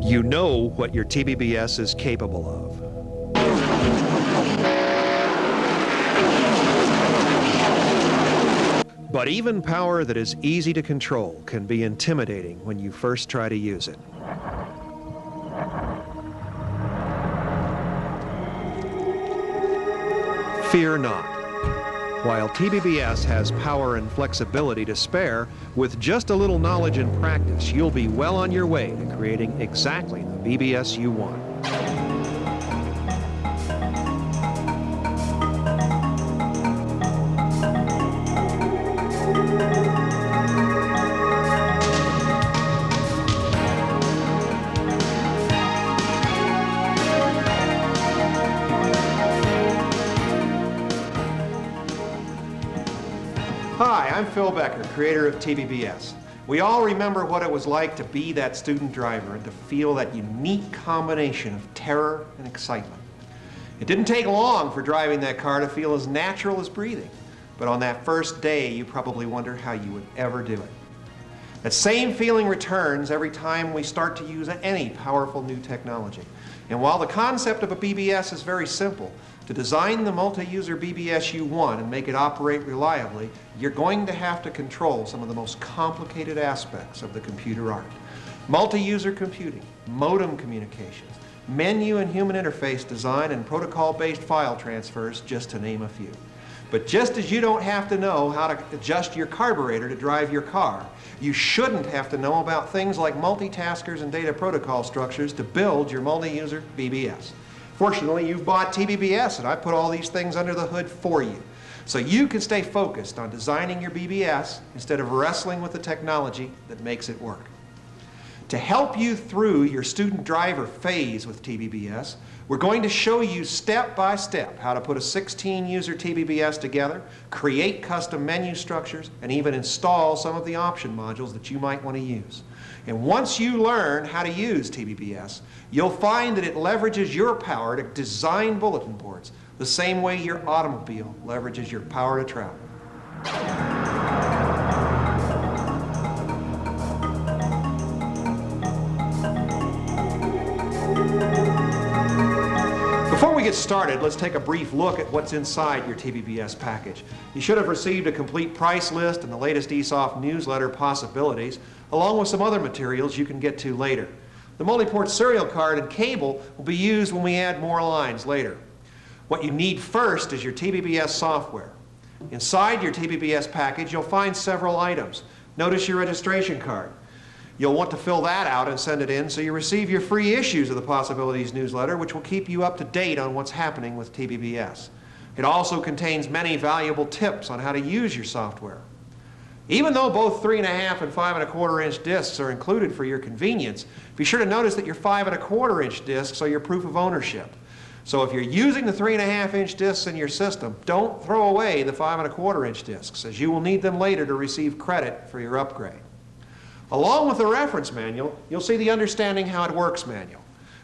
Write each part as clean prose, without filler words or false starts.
You know what your TBBS is capable of. But even power that is easy to control can be intimidating when you first try to use it. Fear not. While TBBS has power and flexibility to spare, with just a little knowledge and practice, you'll be well on your way to creating exactly the BBS you want. Hi, I'm Phil Becker, creator of TBBS. We all remember what it was like to be that student driver and to feel that unique combination of terror and excitement. It didn't take long for driving that car to feel as natural as breathing, but on that first day you probably wonder how you would ever do it. That same feeling returns every time we start to use any powerful new technology. And while the concept of a BBS is very simple, to design the multi-user BBS you want and make it operate reliably, you're going to have to control some of the most complicated aspects of the computer art. Multi-user computing, modem communications, menu and human interface design, and protocol-based file transfers, just to name a few. But just as you don't have to know how to adjust your carburetor to drive your car, you shouldn't have to know about things like multitaskers and data protocol structures to build your multi-user BBS. Fortunately, you've bought TBBS, and I put all these things under the hood for you, so you can stay focused on designing your BBS instead of wrestling with the technology that makes it work. To help you through your student driver phase with TBBS, we're going to show you step by step how to put a 16-user TBBS together, create custom menu structures, and even install some of the option modules that you might want to use. And once you learn how to use TBBS, you'll find that it leverages your power to design bulletin boards the same way your automobile leverages your power to travel. Before we get started, let's take a brief look at what's inside your TBBS package. You should have received a complete price list and the latest ESOF newsletter possibilities, along with some other materials you can get to later. The multi-port serial card and cable will be used when we add more lines later. What you need first is your TBBS software. Inside your TBBS package, you'll find several items. Notice your registration card. You'll want to fill that out and send it in so you receive your free issues of the Possibilities newsletter, which will keep you up to date on what's happening with TBBS. It also contains many valuable tips on how to use your software. Even though both 3.5 and 5.25 inch discs are included for your convenience, be sure to notice that your 5.25 inch discs are your proof of ownership. So if you're using the 3.5 inch discs in your system, don't throw away the 5.25 inch discs, as you will need them later to receive credit for your upgrade. Along with the reference manual, you'll see the Understanding How It Works manual.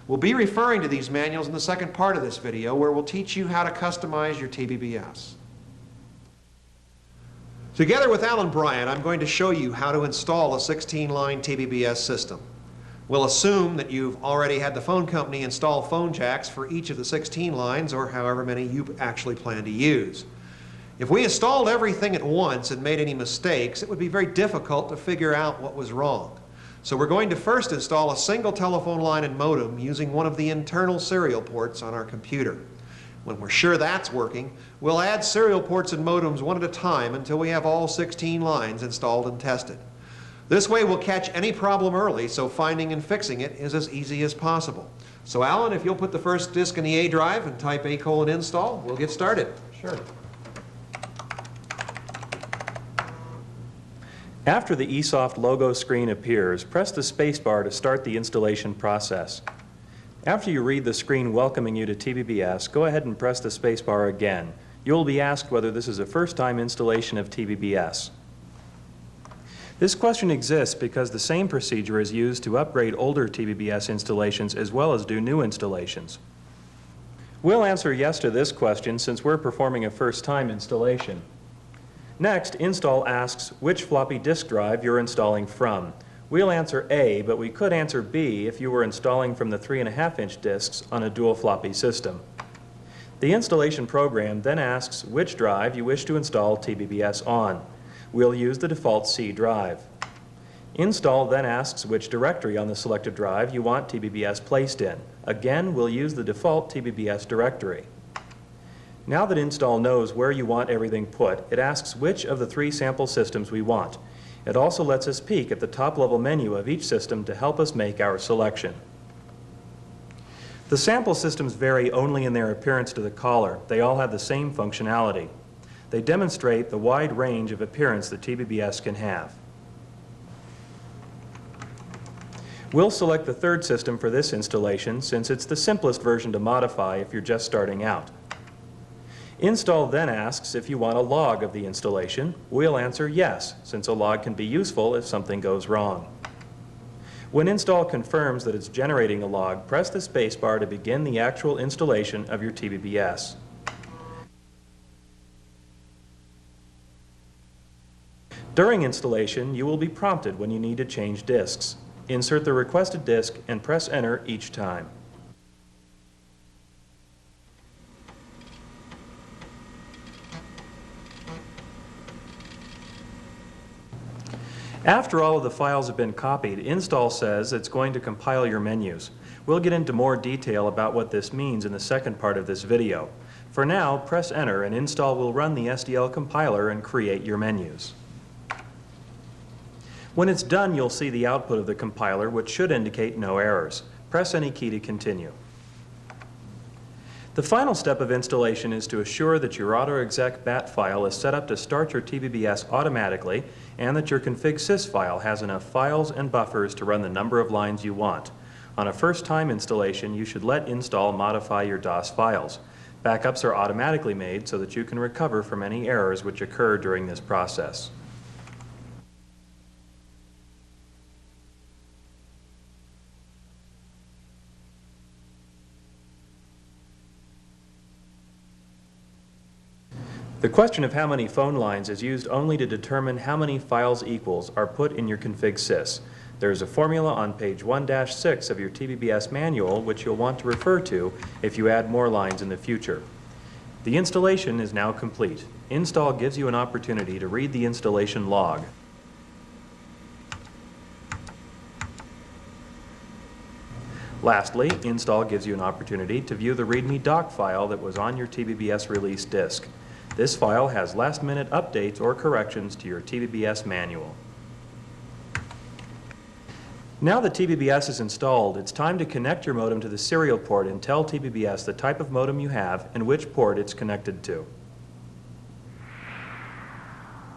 We'll be referring to these manuals in the second part of this video, where we'll teach you how to customize your TBBS. Together with Alan Bryant, I'm going to show you how to install a 16-line TBBS system. We'll assume that you've already had the phone company install phone jacks for each of the 16 lines, or however many you actually plan to use. If we installed everything at once and made any mistakes, it would be very difficult to figure out what was wrong. So we're going to first install a single telephone line and modem using one of the internal serial ports on our computer. When we're sure that's working, we'll add serial ports and modems one at a time until we have all 16 lines installed and tested. This way we'll catch any problem early, so finding and fixing it is as easy as possible. So Alan, if you'll put the first disk in the A drive and type A:"install, we'll get started. Sure. After the eSoft logo screen appears, press the spacebar to start the installation process. After you read the screen welcoming you to TBBS, go ahead and press the spacebar again. You'll be asked whether this is a first-time installation of TBBS. This question exists because the same procedure is used to upgrade older TBBS installations as well as do new installations. We'll answer yes to this question since we're performing a first-time installation. Next, Install asks which floppy disk drive you're installing from. We'll answer A, but we could answer B if you were installing from the 3.5-inch discs on a dual floppy system. The installation program then asks which drive you wish to install TBBS on. We'll use the default C drive. Install then asks which directory on the selected drive you want TBBS placed in. Again, we'll use the default TBBS directory. Now that install knows where you want everything put, it asks which of the 3 sample systems we want. It also lets us peek at the top-level menu of each system to help us make our selection. The sample systems vary only in their appearance to the caller. They all have the same functionality. They demonstrate the wide range of appearance that TBBS can have. We'll select the 3rd system for this installation since it's the simplest version to modify if you're just starting out. Install then asks if you want a log of the installation. We'll answer yes, since a log can be useful if something goes wrong. When install confirms that it's generating a log, press the spacebar to begin the actual installation of your TBBS. During installation, you will be prompted when you need to change disks. Insert the requested disk and press Enter each time. After all of the files have been copied, install says it's going to compile your menus. We'll get into more detail about what this means in the second part of this video. For now, press Enter and install will run the SDL compiler and create your menus. When it's done, you'll see the output of the compiler, which should indicate no errors. Press any key to continue. The final step of installation is to assure that your AutoExec BAT file is set up to start your TBBS automatically and that your config sys file has enough files and buffers to run the number of lines you want. On a first-time installation, you should let install modify your DOS files. Backups are automatically made so that you can recover from any errors which occur during this process. The question of how many phone lines is used only to determine how many files equals are put in your config sys. There is a formula on page 1-6 of your TBBS manual which you'll want to refer to if you add more lines in the future. The installation is now complete. Install gives you an opportunity to read the installation log. Lastly, install gives you an opportunity to view the README doc file that was on your TBBS release disk. This file has last-minute updates or corrections to your TBBS manual. Now that TBBS is installed, it's time to connect your modem to the serial port and tell TBBS the type of modem you have and which port it's connected to.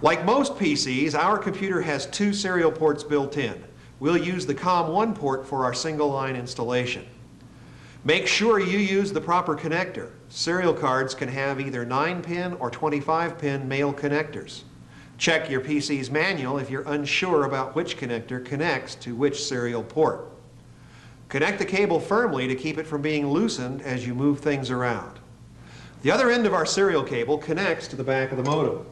Like most PCs, our computer has 2 serial ports built in. We'll use the COM1 port for our single-line installation. Make sure you use the proper connector. Serial cards can have either 9-pin or 25-pin male connectors. Check your PC's manual if you're unsure about which connector connects to which serial port. Connect the cable firmly to keep it from being loosened as you move things around. The other end of our serial cable connects to the back of the modem.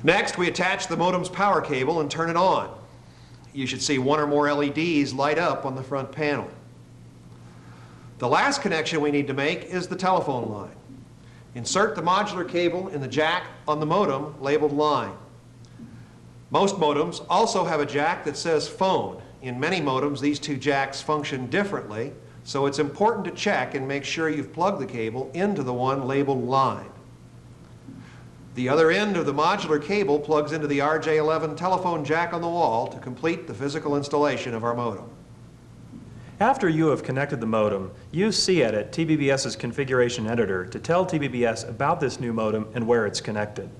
Next, we attach the modem's power cable and turn it on. You should see 1 or more LEDs light up on the front panel. The last connection we need to make is the telephone line. Insert the modular cable in the jack on the modem labeled line. Most modems also have a jack that says phone. In many modems, these 2 jacks function differently, so it's important to check and make sure you've plugged the cable into the one labeled line. The other end of the modular cable plugs into the RJ11 telephone jack on the wall to complete the physical installation of our modem. After you have connected the modem, use cedit, TBBS's configuration editor, to tell TBBS about this new modem and where it's connected.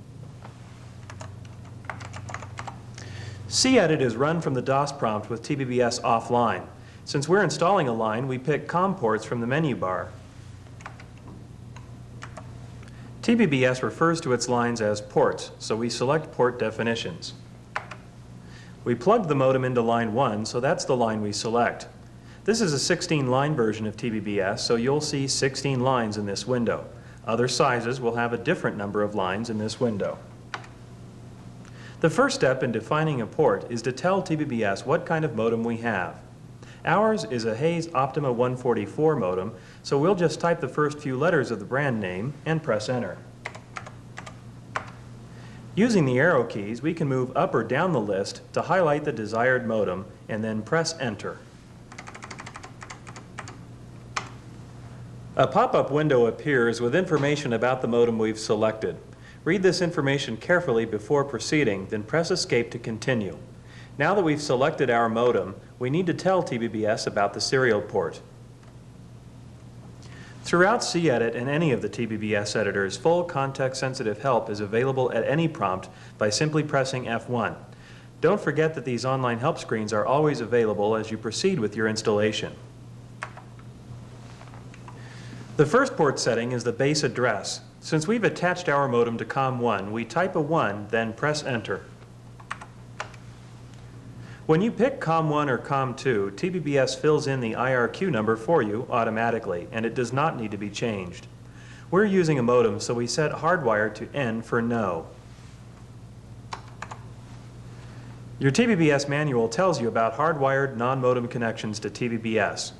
cedit is run from the DOS prompt with TBBS offline. Since we're installing a line, we pick COM ports from the menu bar. TBBS refers to its lines as ports, so we select port definitions. We plug the modem into line 1, so that's the line we select. This is a 16-line version of TBBS, so you'll see 16 lines in this window. Other sizes will have a different number of lines in this window. The first step in defining a port is to tell TBBS what kind of modem we have. Ours is a Hayes Optima 144 modem, so we'll just type the first few letters of the brand name and press enter. Using the arrow keys, we can move up or down the list to highlight the desired modem and then press enter. A pop-up window appears with information about the modem we've selected. Read this information carefully before proceeding, then press escape to continue. Now that we've selected our modem, we need to tell TBBS about the serial port. Throughout cedit and any of the TBBS editors, full context-sensitive help is available at any prompt by simply pressing F1. Don't forget that these online help screens are always available as you proceed with your installation. The first port setting is the base address. Since we've attached our modem to COM1, we type a 1, then press enter. When you pick COM1 or COM2, TBBS fills in the IRQ number for you automatically, and it does not need to be changed. We're using a modem, so we set hardwire to N for no. Your TBBS manual tells you about hardwired non-modem connections to TBBS.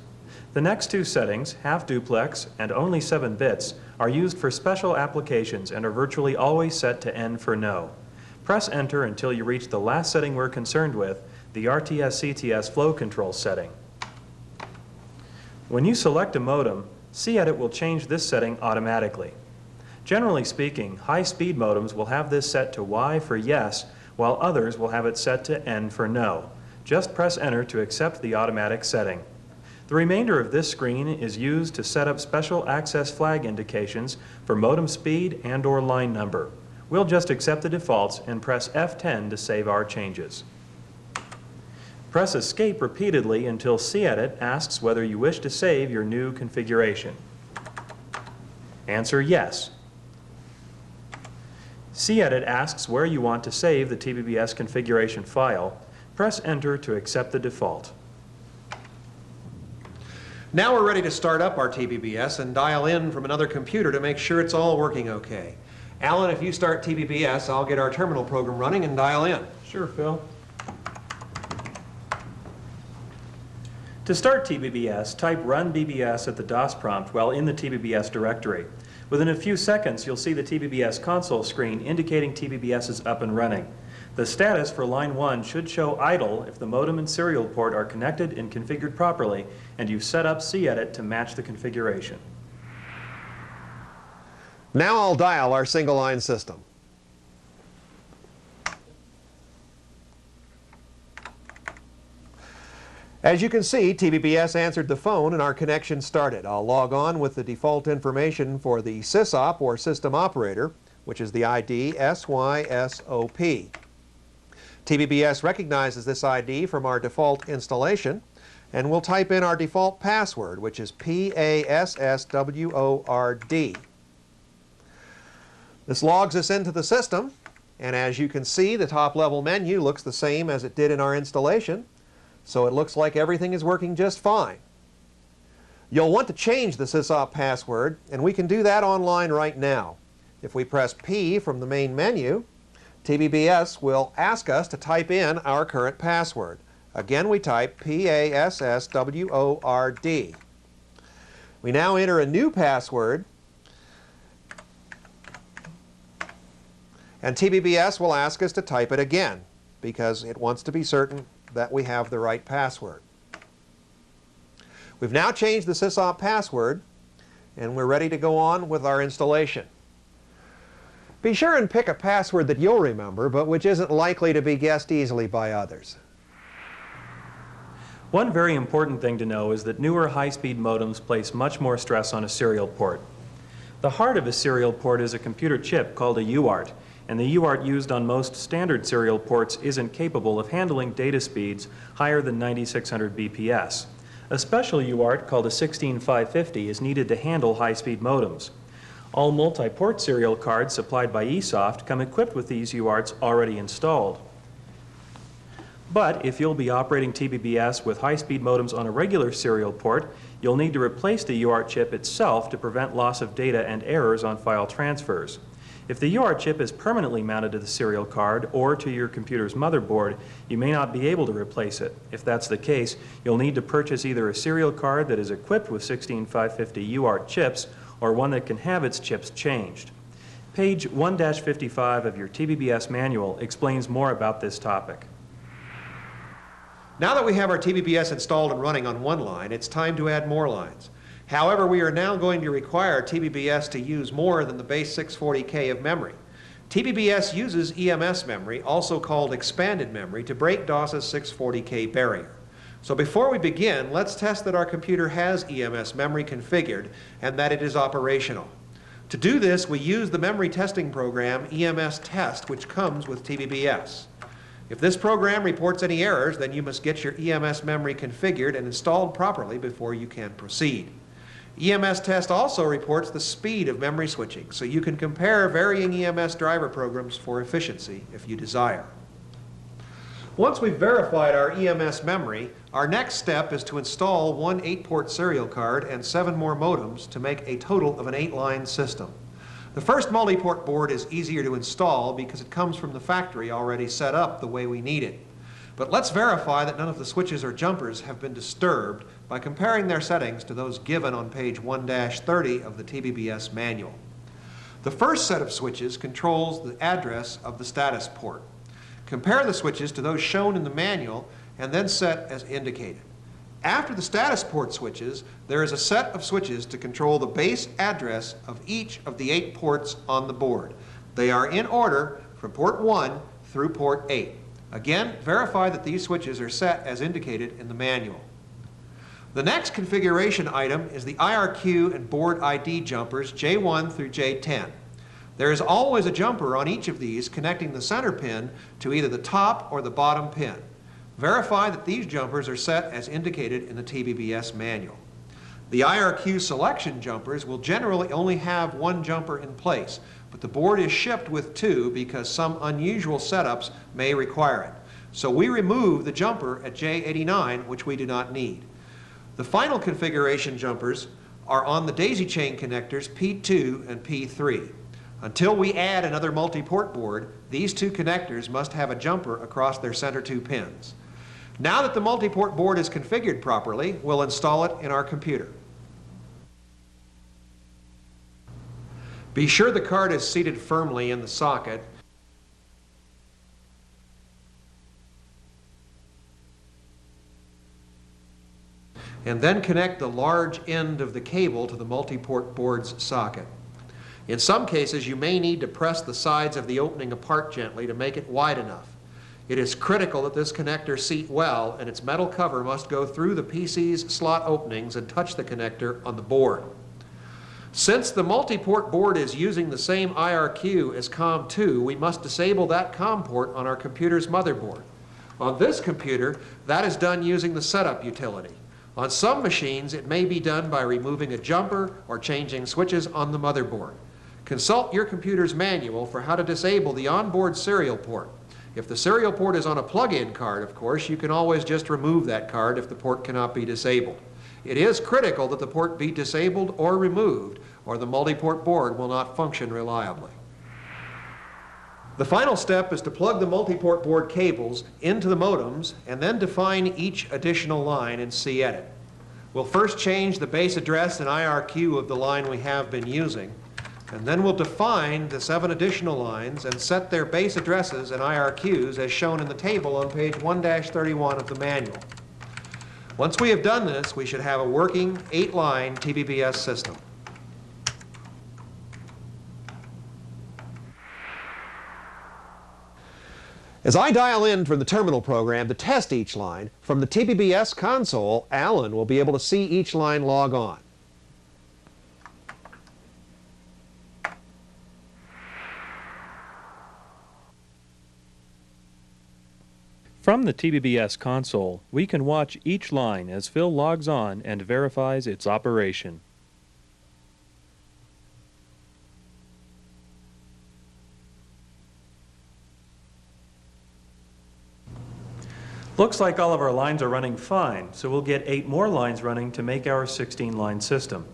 The next two settings, half duplex and only 7 bits, are used for special applications and are virtually always set to N for no. Press enter until you reach the last setting we're concerned with, the RTS-CTS flow control setting. When you select a modem, cedit will change this setting automatically. Generally speaking, high-speed modems will have this set to Y for yes, while others will have it set to N for no. Just press enter to accept the automatic setting. The remainder of this screen is used to set up special access flag indications for modem speed and/or line number. We'll just accept the defaults and press F10 to save our changes. Press escape repeatedly until cedit asks whether you wish to save your new configuration. Answer yes. cedit asks where you want to save the TBBS configuration file. Press enter to accept the default. Now we're ready to start up our TBBS and dial in from another computer to make sure it's all working okay. Alan, if you start TBBS, I'll get our terminal program running and dial in. Sure, Phil. To start TBBS, type run BBS at the DOS prompt while in the TBBS directory. Within a few seconds, you'll see the TBBS console screen indicating TBBS is up and running. The status for line 1 should show idle if the modem and serial port are connected and configured properly, and you've set up cedit to match the configuration. Now I'll dial our single-line system. As you can see, TBBS answered the phone and our connection started. I'll log on with the default information for the sysop or system operator, which is the ID SYSOP. TBBS recognizes this ID from our default installation, and we'll type in our default password, which is PASSWORD. This logs us into the system, and as you can see, the top-level menu looks the same as it did in our installation, so it looks like everything is working just fine. You'll want to change the sysop password, and we can do that online right now. If we press P from the main menu, TBBS will ask us to type in our current password. Again, we type PASSWORD. We now enter a new password, and TBBS will ask us to type it again because it wants to be certain that we have the right password. We've now changed the sysop password, and we're ready to go on with our installation. Be sure and pick a password that you'll remember, but which isn't likely to be guessed easily by others. One very important thing to know is that newer high-speed modems place much more stress on a serial port. The heart of a serial port is a computer chip called a UART, and the UART used on most standard serial ports isn't capable of handling data speeds higher than 9600 BPS. A special UART called a 16550 is needed to handle high-speed modems. All multi-port serial cards supplied by eSoft come equipped with these UARTs already installed. But if you'll be operating TBBS with high-speed modems on a regular serial port, you'll need to replace the UART chip itself to prevent loss of data and errors on file transfers. If the UART chip is permanently mounted to the serial card or to your computer's motherboard, you may not be able to replace it. If that's the case, you'll need to purchase either a serial card that is equipped with 16550 UART chips or one that can have its chips changed. Page 1-55 of your TBBS manual explains more about this topic. Now that we have our TBBS installed and running on one line, it's time to add more lines. However, we are now going to require TBBS to use more than the base 640K of memory. TBBS uses EMS memory, also called expanded memory, to break DOS's 640K barrier. So before we begin, let's test that our computer has EMS memory configured and that it is operational. To do this, we use the memory testing program EMS Test, which comes with TBBS. If this program reports any errors, then you must get your EMS memory configured and installed properly before you can proceed. EMS Test also reports the speed of memory switching, so you can compare varying EMS driver programs for efficiency if you desire. Once we've verified our EMS memory, our next step is to install one 8-port serial card and 7 more modems to make a total of an 8-line system. The first multi-port board is easier to install because it comes from the factory already set up the way we need it. But let's verify that none of the switches or jumpers have been disturbed by comparing their settings to those given on page 1-30 of the TBBS manual. The first set of switches controls the address of the status port. Compare the switches to those shown in the manual and then set as indicated. After the status port switches, there is a set of switches to control the base address of each of the 8 ports on the board. They are in order from port 1 through port 8. Again, verify that these switches are set as indicated in the manual. The next configuration item is the IRQ and board ID jumpers J1 through J10. There is always a jumper on each of these connecting the center pin to either the top or the bottom pin. Verify that these jumpers are set as indicated in the TBBS manual. The IRQ selection jumpers will generally only have 1 jumper in place, but the board is shipped with 2 because some unusual setups may require it. So we remove the jumper at J89, which we do not need. The final configuration jumpers are on the daisy chain connectors P2 and P3. Until we add another multi-port board, these 2 connectors must have a jumper across their center 2 pins. Now that the multi-port board is configured properly, we'll install it in our computer. Be sure the card is seated firmly in the socket. And then connect the large end of the cable to the multi-port board's socket. In some cases, you may need to press the sides of the opening apart gently to make it wide enough. It is critical that this connector seat well, and its metal cover must go through the PC's slot openings and touch the connector on the board. Since the multi-port board is using the same IRQ as COM2, we must disable that COM port on our computer's motherboard. On this computer, that is done using the setup utility. On some machines, it may be done by removing a jumper or changing switches on the motherboard. Consult your computer's manual for how to disable the onboard serial port. If the serial port is on a plug-in card, of course, you can always just remove that card if the port cannot be disabled. It is critical that the port be disabled or removed, or the multi-port board will not function reliably. The final step is to plug the multi-port board cables into the modems and then define each additional line in cedit. We'll first change the base address and IRQ of the line we have been using, and then we'll define the 7 additional lines and set their base addresses and IRQs as shown in the table on page 1-31 of the manual. Once we have done this, we should have a working 8-line TBBS system. As I dial in from the terminal program to test each line, from the TBBS console, Alan will be able to see each line log on. From the TBBS console, we can watch each line as Phil logs on and verifies its operation. Looks like all of our lines are running fine, so we'll get 8 more lines running to make our 16-line system.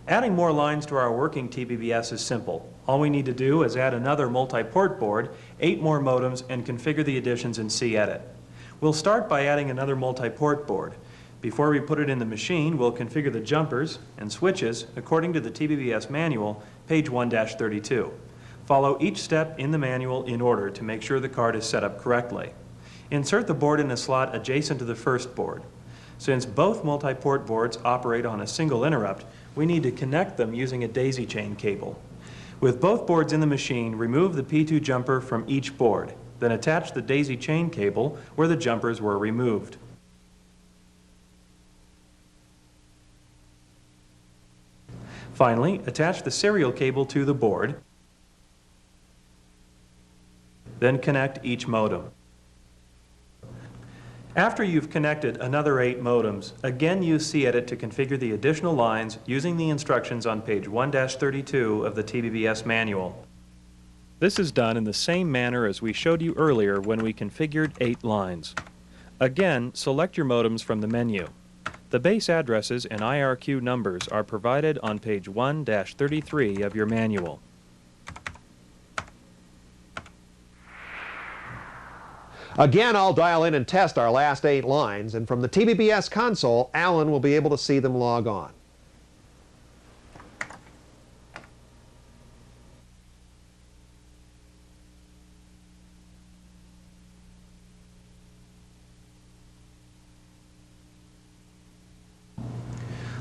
Adding more lines to our working TBBS is simple. All we need to do is add another multi-port board, 8 more modems, and configure the additions in cedit. We'll start by adding another multi-port board. Before we put it in the machine, we'll configure the jumpers and switches according to the TBBS manual, page 1-32. Follow each step in the manual in order to make sure the card is set up correctly. Insert the board in a slot adjacent to the first board. Since both multi-port boards operate on a single interrupt, we need to connect them using a daisy chain cable. With both boards in the machine, remove the P2 jumper from each board, then attach the daisy chain cable where the jumpers were removed. Finally, attach the serial cable to the board, then connect each modem. After you've connected another 8 modems, again use cedit to configure the additional lines using the instructions on page 1-32 of the TBBS manual. This is done in the same manner as we showed you earlier when we configured 8 lines. Again, select your modems from the menu. The base addresses and IRQ numbers are provided on page 1-33 of your manual. Again, I'll dial in and test our last 8 lines, and from the TBBS console, Alan will be able to see them log on.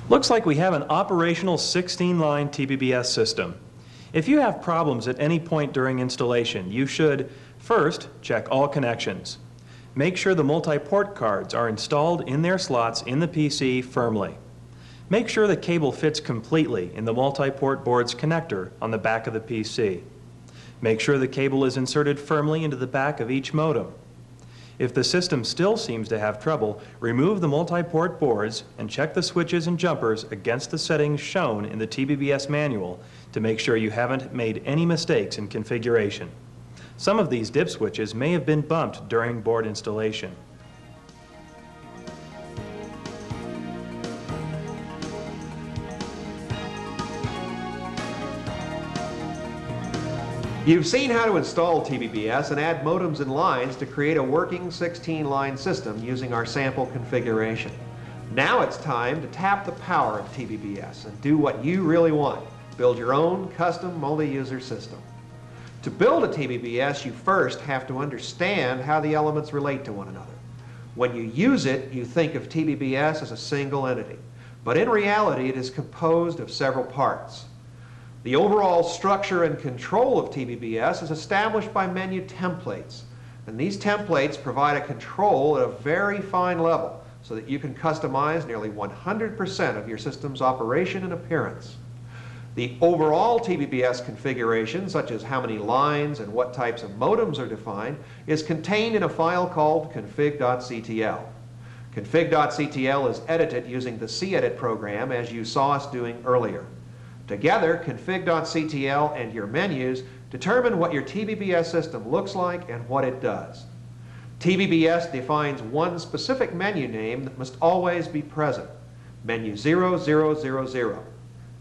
Looks like we have an operational 16-line TBBS system. If you have problems at any point during installation, you should first check all connections. Make sure the multi-port cards are installed in their slots in the PC firmly. Make sure the cable fits completely in the multi-port board's connector on the back of the PC. Make sure the cable is inserted firmly into the back of each modem. If the system still seems to have trouble, remove the multi-port boards and check the switches and jumpers against the settings shown in the TBBS manual to make sure you haven't made any mistakes in configuration. Some of these dip switches may have been bumped during board installation. You've seen how to install TBBS and add modems and lines to create a working 16-line system using our sample configuration. Now it's time to tap the power of TBBS and do what you really want. Build your own custom multi-user system. To build a TBBS, you first have to understand how the elements relate to one another. When you use it, you think of TBBS as a single entity, but in reality it is composed of several parts. The overall structure and control of TBBS is established by menu templates, and these templates provide a control at a very fine level so that you can customize nearly 100% of your system's operation and appearance. The overall TBBS configuration, such as how many lines and what types of modems are defined, is contained in a file called config.ctl. Config.ctl is edited using the cedit program as you saw us doing earlier. Together, config.ctl and your menus determine what your TBBS system looks like and what it does. TBBS defines one specific menu name that must always be present, menu 0000.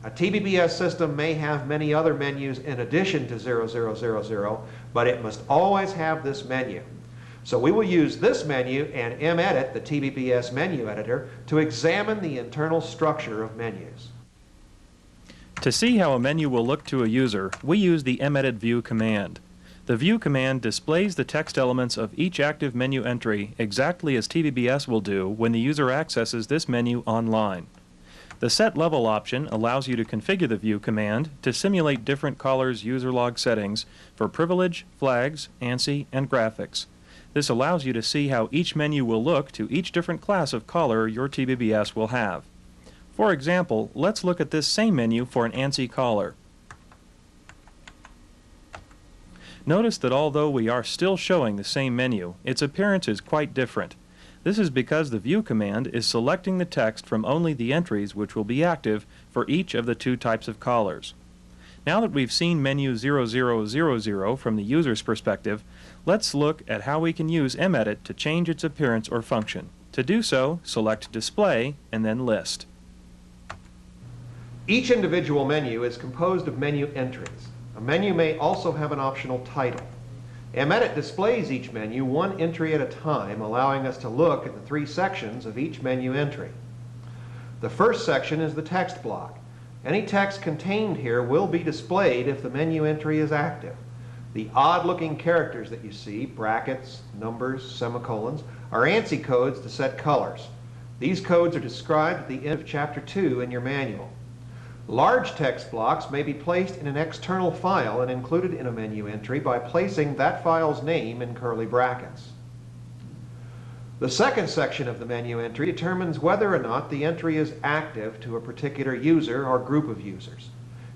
A TBBS system may have many other menus in addition to 0000, but it must always have this menu. So we will use this menu and medit, the TBBS menu editor, to examine the internal structure of menus. To see how a menu will look to a user, we use the medit view command. The view command displays the text elements of each active menu entry exactly as TBBS will do when the user accesses this menu online. The Set Level option allows you to configure the view command to simulate different callers' user log settings for privilege, flags, ANSI, and graphics. This allows you to see how each menu will look to each different class of caller your TBBS will have. For example, let's look at this same menu for an ANSI caller. Notice that although we are still showing the same menu, its appearance is quite different. This is because the view command is selecting the text from only the entries which will be active for each of the 2 types of callers. Now that we've seen menu 0000 from the user's perspective, let's look at how we can use medit to change its appearance or function. To do so, select Display and then List. Each individual menu is composed of menu entries. A menu may also have an optional title. Edit displays each menu one entry at a time, allowing us to look at the three sections of each menu entry. The first section is the text block. Any text contained here will be displayed if the menu entry is active. The odd-looking characters that you see, brackets, numbers, semicolons, are ANSI codes to set colors. These codes are described at the end of Chapter 2 in your manual. Large text blocks may be placed in an external file and included in a menu entry by placing that file's name in curly brackets. The second section of the menu entry determines whether or not the entry is active to a particular user or group of users.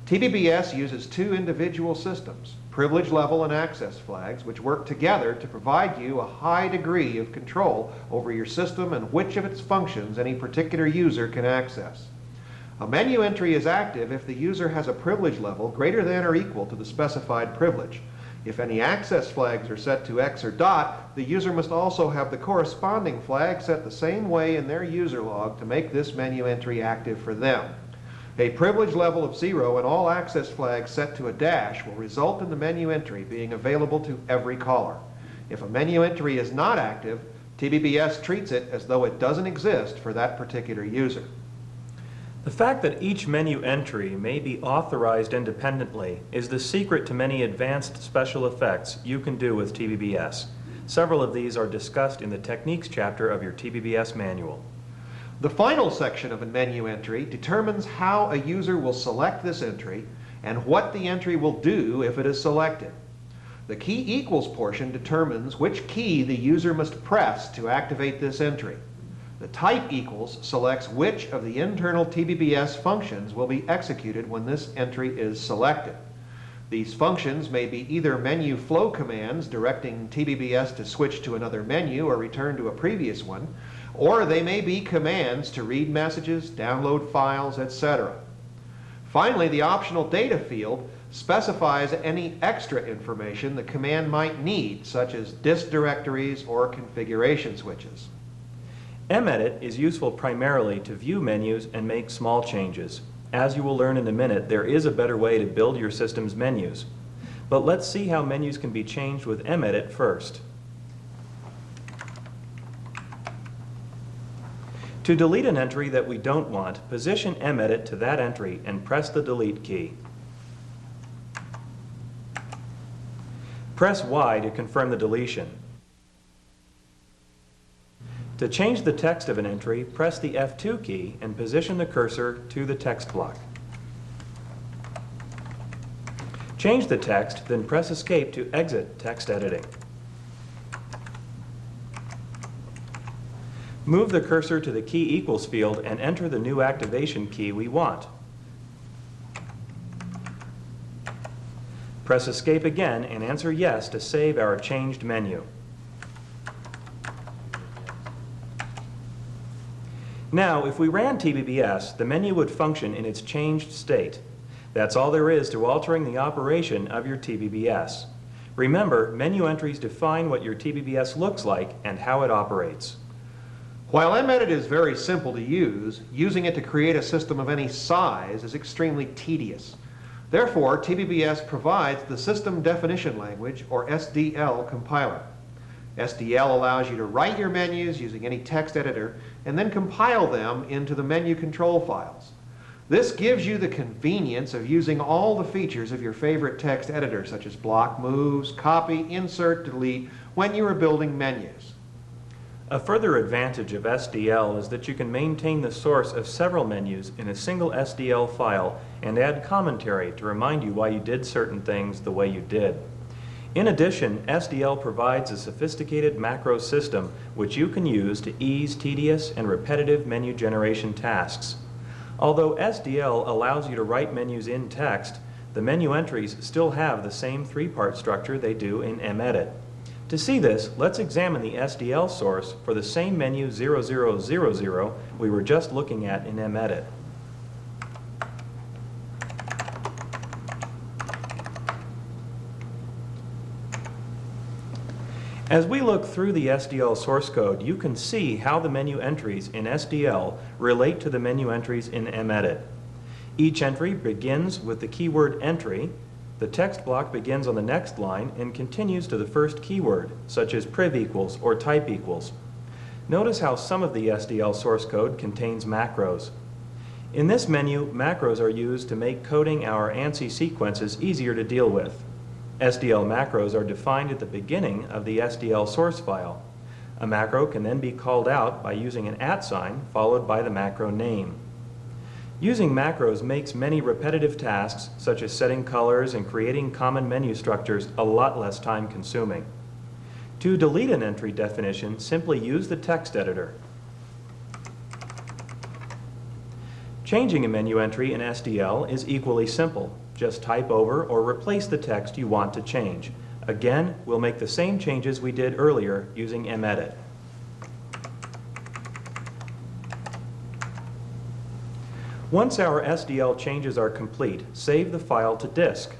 TBBS uses two individual systems, privilege level and access flags, which work together to provide you a high degree of control over your system and which of its functions any particular user can access. A menu entry is active if the user has a privilege level greater than or equal to the specified privilege. If any access flags are set to X or dot, the user must also have the corresponding flag set the same way in their user log to make this menu entry active for them. A privilege level of 0 and all access flags set to a dash will result in the menu entry being available to every caller. If a menu entry is not active, TBBS treats it as though it doesn't exist for that particular user. The fact that each menu entry may be authorized independently is the secret to many advanced special effects you can do with TBBS. Several of these are discussed in the Techniques chapter of your TBBS manual. The final section of a menu entry determines how a user will select this entry and what the entry will do if it is selected. The key equals portion determines which key the user must press to activate this entry. The type equals selects which of the internal TBBS functions will be executed when this entry is selected. These functions may be either menu flow commands directing TBBS to switch to another menu or return to a previous one, or they may be commands to read messages, download files, etc. Finally, the optional data field specifies any extra information the command might need, such as disk directories or configuration switches. Edit is useful primarily to view menus and make small changes. As you will learn in a minute, there is a better way to build your system's menus. But let's see how menus can be changed with Edit first. To delete an entry that we don't want, position Edit to that entry and press the delete key. Press Y to confirm the deletion. To change the text of an entry, press the F2 key and position the cursor to the text block. Change the text, then press Escape to exit text editing. Move the cursor to the key equals field and enter the new activation key we want. Press Escape again and answer Yes to save our changed menu. Now, if we ran TBBS, the menu would function in its changed state. That's all there is to altering the operation of your TBBS. Remember, menu entries define what your TBBS looks like and how it operates. While Edit is very simple to use, using it to create a system of any size is extremely tedious. Therefore, TBBS provides the System Definition Language, or SDL, compiler. SDL allows you to write your menus using any text editor and then compile them into the menu control files. This gives you the convenience of using all the features of your favorite text editor, such as block moves, copy, insert, delete, when you are building menus. A further advantage of SDL is that you can maintain the source of several menus in a single SDL file and add commentary to remind you why you did certain things the way you did. In addition, SDL provides a sophisticated macro system which you can use to ease tedious and repetitive menu generation tasks. Although SDL allows you to write menus in text, the menu entries still have the same three-part structure they do in Edit. To see this, let's examine the SDL source for the same menu 0000 we were just looking at in Edit. As we look through the SDL source code, you can see how the menu entries in SDL relate to the menu entries in Edit. Each entry begins with the keyword entry. The text block begins on the next line and continues to the first keyword, such as priv equals or type equals. Notice how some of the SDL source code contains macros. In this menu, macros are used to make coding our ANSI sequences easier to deal with. SDL macros are defined at the beginning of the SDL source file. A macro can then be called out by using an @ sign followed by the macro name. Using macros makes many repetitive tasks, such as setting colors and creating common menu structures, a lot less time-consuming. To delete an entry definition, simply use the text editor. Changing a menu entry in SDL is equally simple. Just type over or replace the text you want to change. Again, we'll make the same changes we did earlier using medit. Once our SDL changes are complete, save the file to disk.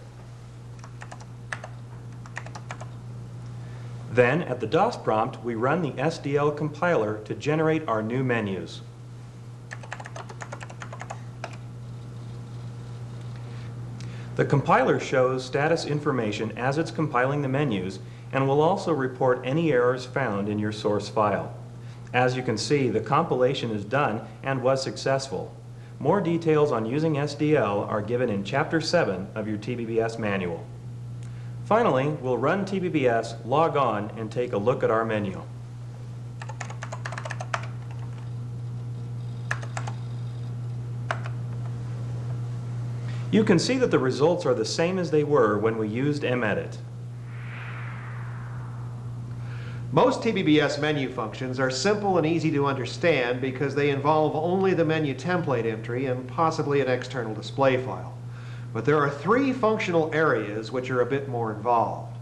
Then, at the DOS prompt, we run the SDL compiler to generate our new menus. The compiler shows status information as it's compiling the menus and will also report any errors found in your source file. As you can see, the compilation is done and was successful. More details on using SDL are given in Chapter 7 of your TBBS manual. Finally, we'll run TBBS, log on, and take a look at our menu. You can see that the results are the same as they were when we used medit. Most TBBS menu functions are simple and easy to understand because they involve only the menu template entry and possibly an external display file. But there are three functional areas which are a bit more involved.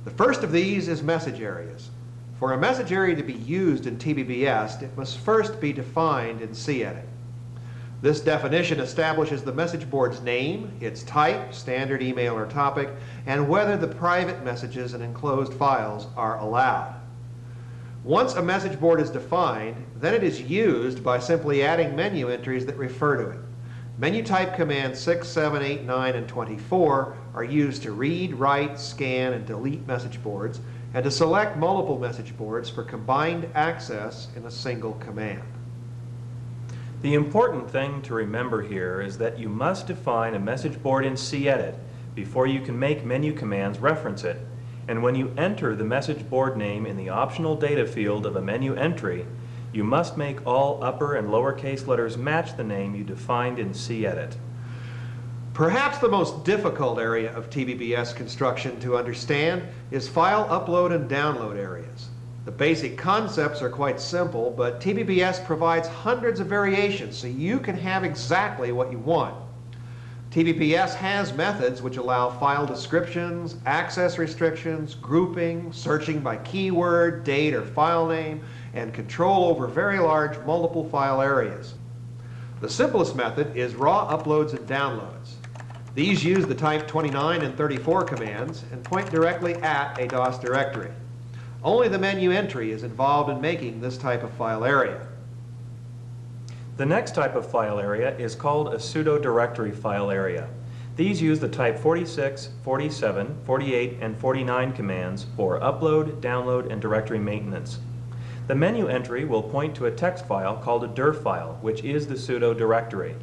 The first of these is message areas. For a message area to be used in TBBS, it must first be defined in cedit. This definition establishes the message board's name, its type, standard email or topic, and whether the private messages and enclosed files are allowed. Once a message board is defined, then it is used by simply adding menu entries that refer to it. Menu type commands 6, 7, 8, 9, and 24 are used to read, write, scan, and delete message boards, and to select multiple message boards for combined access in a single command. The important thing to remember here is that you must define a message board in cedit before you can make menu commands reference it. And when you enter the message board name in the optional data field of a menu entry, you must make all upper and lowercase letters match the name you defined in cedit. Perhaps the most difficult area of TBBS construction to understand is file upload and download areas. The basic concepts are quite simple, but TBBS provides hundreds of variations so you can have exactly what you want. TBBS has methods which allow file descriptions, access restrictions, grouping, searching by keyword, date, or file name, and control over very large multiple file areas. The simplest method is raw uploads and downloads. These use the type 29 and 34 commands and point directly at a DOS directory. Only the menu entry is involved in making this type of file area. The next type of file area is called a pseudo-directory file area. These use the type 46, 47, 48, and 49 commands for upload, download, and directory maintenance. The menu entry will point to a text file called a dir file, which is the pseudo-directory.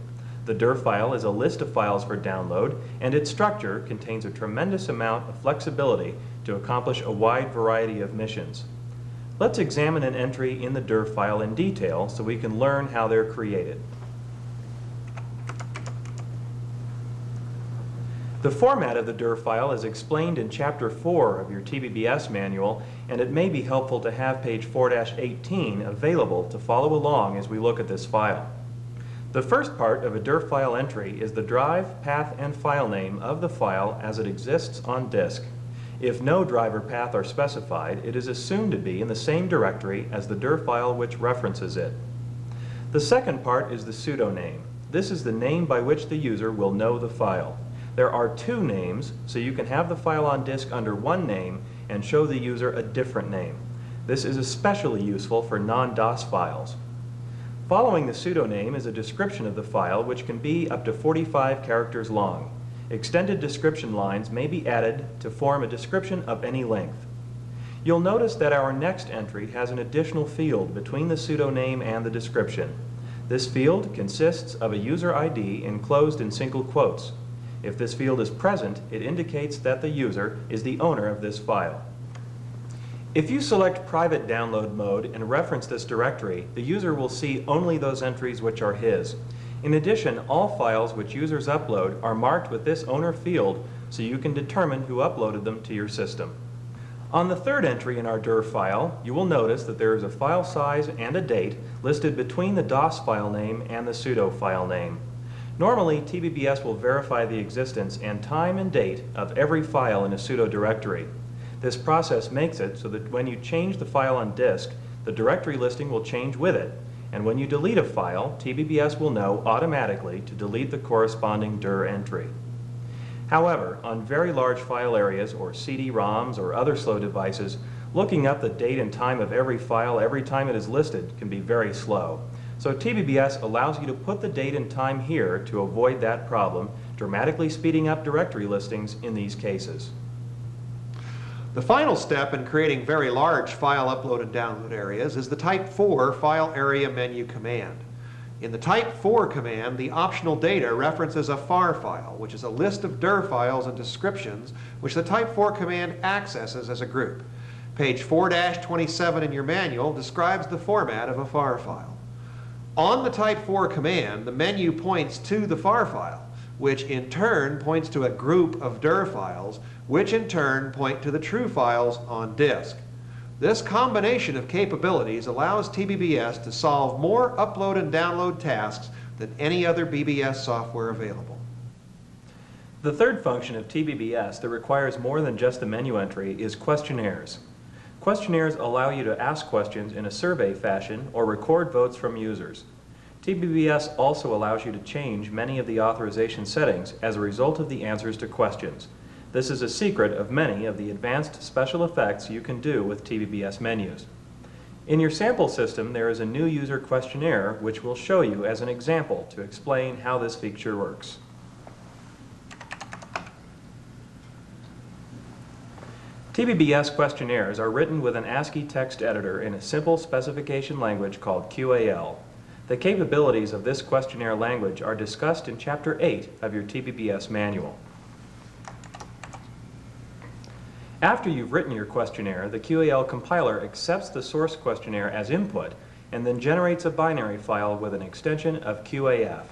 The dir file is a list of files for download, and its structure contains a tremendous amount of flexibility to accomplish a wide variety of missions. Let's examine an entry in the dir file in detail so we can learn how they're created. The format of the dir file is explained in Chapter 4 of your TBBS manual, and it may be helpful to have page 4-18 available to follow along as we look at this file. The first part of a dir file entry is the drive, path, and file name of the file as it exists on disk. If no drive or path are specified, it is assumed to be in the same directory as the dir file which references it. The second part is the pseudoname. This is the name by which the user will know the file. There are two names, so you can have the file on disk under one name and show the user a different name. This is especially useful for non-DOS files. Following the pseudonym is a description of the file, which can be up to 45 characters long. Extended description lines may be added to form a description of any length. You'll notice that our next entry has an additional field between the pseudonym and the description. This field consists of a user ID enclosed in single quotes. If this field is present, it indicates that the user is the owner of this file. If you select private download mode and reference this directory, the user will see only those entries which are his. In addition, all files which users upload are marked with this owner field so you can determine who uploaded them to your system. On the third entry in our dir file, you will notice that there is a file size and a date listed between the DOS file name and the sudo file name. Normally, TBBS will verify the existence and time and date of every file in a sudo directory. This process makes it so that when you change the file on disk, the directory listing will change with it, and when you delete a file, TBBS will know automatically to delete the corresponding dir entry. However, on very large file areas or CD-ROMs or other slow devices, looking up the date and time of every file every time it is listed can be very slow. So TBBS allows you to put the date and time here to avoid that problem, dramatically speeding up directory listings in these cases. The final step in creating very large file upload and download areas is the Type 4 File Area Menu command. In the Type 4 command, the optional data references a FAR file, which is a list of dir files and descriptions which the Type 4 command accesses as a group. Page 4-27 in your manual describes the format of a FAR file. On the Type 4 command, the menu points to the FAR file, which in turn points to a group of dir files, which in turn point to the true files on disk. This combination of capabilities allows TBBS to solve more upload and download tasks than any other BBS software available. The third function of TBBS that requires more than just a menu entry is questionnaires. Questionnaires allow you to ask questions in a survey fashion or record votes from users. TBBS also allows you to change many of the authorization settings as a result of the answers to questions. This is a secret of many of the advanced special effects you can do with TBBS menus. In your sample system, there is a new user questionnaire which we'll show you as an example to explain how this feature works. TBBS questionnaires are written with an ASCII text editor in a simple specification language called QAL. The capabilities of this questionnaire language are discussed in Chapter 8 of your TBBS manual. After you've written your questionnaire, the QAL compiler accepts the source questionnaire as input and then generates a binary file with an extension of QAF.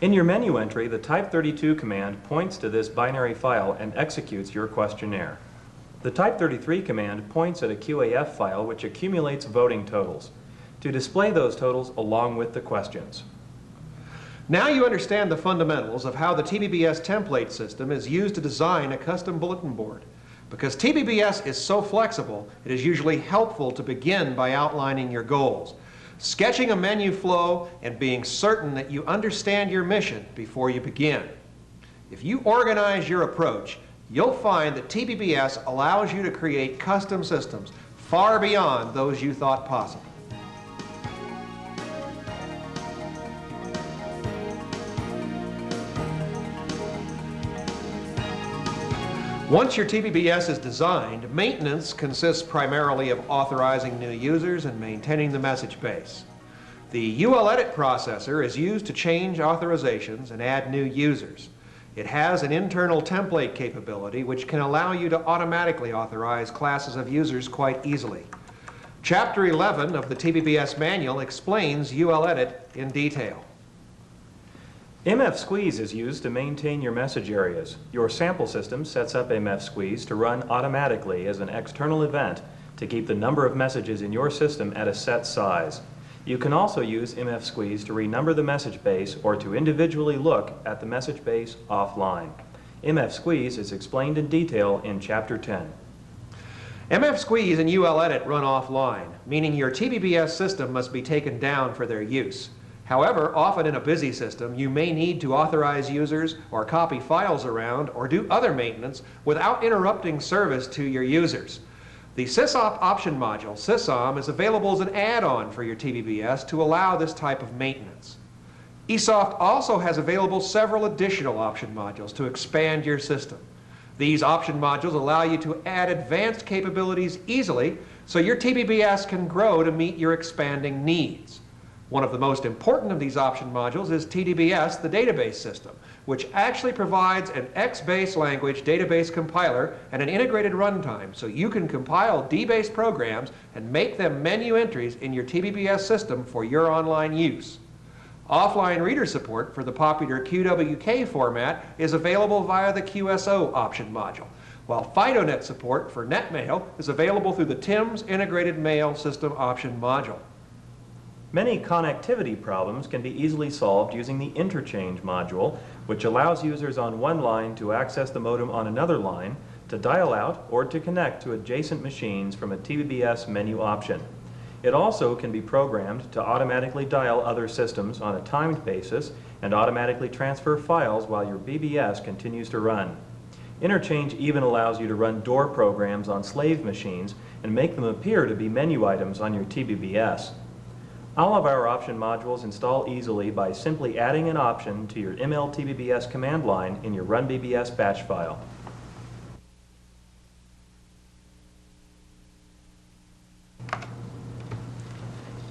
In your menu entry, the type32 command points to this binary file and executes your questionnaire. The type33 command points at a QAF file which accumulates voting totals to display those totals along with the questions. Now you understand the fundamentals of how the TBBS template system is used to design a custom bulletin board. Because TBBS is so flexible, it is usually helpful to begin by outlining your goals, sketching a menu flow, and being certain that you understand your mission before you begin. If you organize your approach, you'll find that TBBS allows you to create custom systems far beyond those you thought possible. Once your TBBS is designed, maintenance consists primarily of authorizing new users and maintaining the message base. The ULEdit processor is used to change authorizations and add new users. It has an internal template capability which can allow you to automatically authorize classes of users quite easily. Chapter 11 of the TBBS manual explains ULEdit in detail. mfsqueeze is used to maintain your message areas. Your sample system sets up mfsqueeze to run automatically as an external event to keep the number of messages in your system at a set size. You can also use mfsqueeze to renumber the message base or to individually look at the message base offline. mfsqueeze is explained in detail in Chapter 10. mfsqueeze and ULEdit run offline, meaning your TBBS system must be taken down for their use. However, often in a busy system, you may need to authorize users or copy files around or do other maintenance without interrupting service to your users. The SysOp option module, SysOM, is available as an add-on for your TBBS to allow this type of maintenance. eSoft also has available several additional option modules to expand your system. These option modules allow you to add advanced capabilities easily so your TBBS can grow to meet your expanding needs. One of the most important of these option modules is TBBS, the database system, which actually provides an X-base language database compiler and an integrated runtime so you can compile D-based programs and make them menu entries in your TBBS system for your online use. Offline reader support for the popular QWK format is available via the QSO option module, while FidoNet support for NetMail is available through the TIMS Integrated Mail System option module. Many connectivity problems can be easily solved using the interchange module, which allows users on one line to access the modem on another line, to dial out, or to connect to adjacent machines from a TBBS menu option. It also can be programmed to automatically dial other systems on a timed basis and automatically transfer files while your BBS continues to run. Interchange even allows you to run door programs on slave machines and make them appear to be menu items on your TBBS. All of our option modules install easily by simply adding an option to your MLTBBS command line in your RunBBS batch file.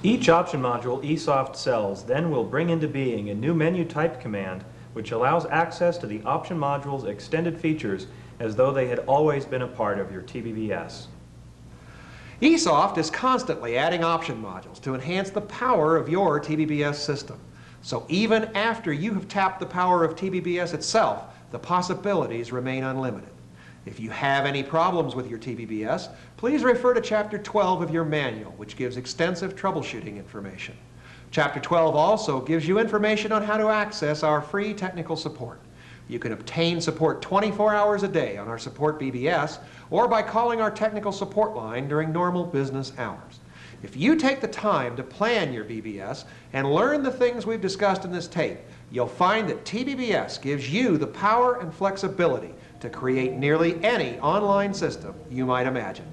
Each option module eSoft sells then will bring into being a new menu type command which allows access to the option module's extended features as though they had always been a part of your TBBS. eSoft is constantly adding option modules to enhance the power of your TBBS system. So even after you have tapped the power of TBBS itself, the possibilities remain unlimited. If you have any problems with your TBBS, please refer to Chapter 12 of your manual, which gives extensive troubleshooting information. Chapter 12 also gives you information on how to access our free technical support. You can obtain support 24 hours a day on our Support BBS or by calling our technical support line during normal business hours. If you take the time to plan your BBS and learn the things we've discussed in this tape, you'll find that TBBS gives you the power and flexibility to create nearly any online system you might imagine.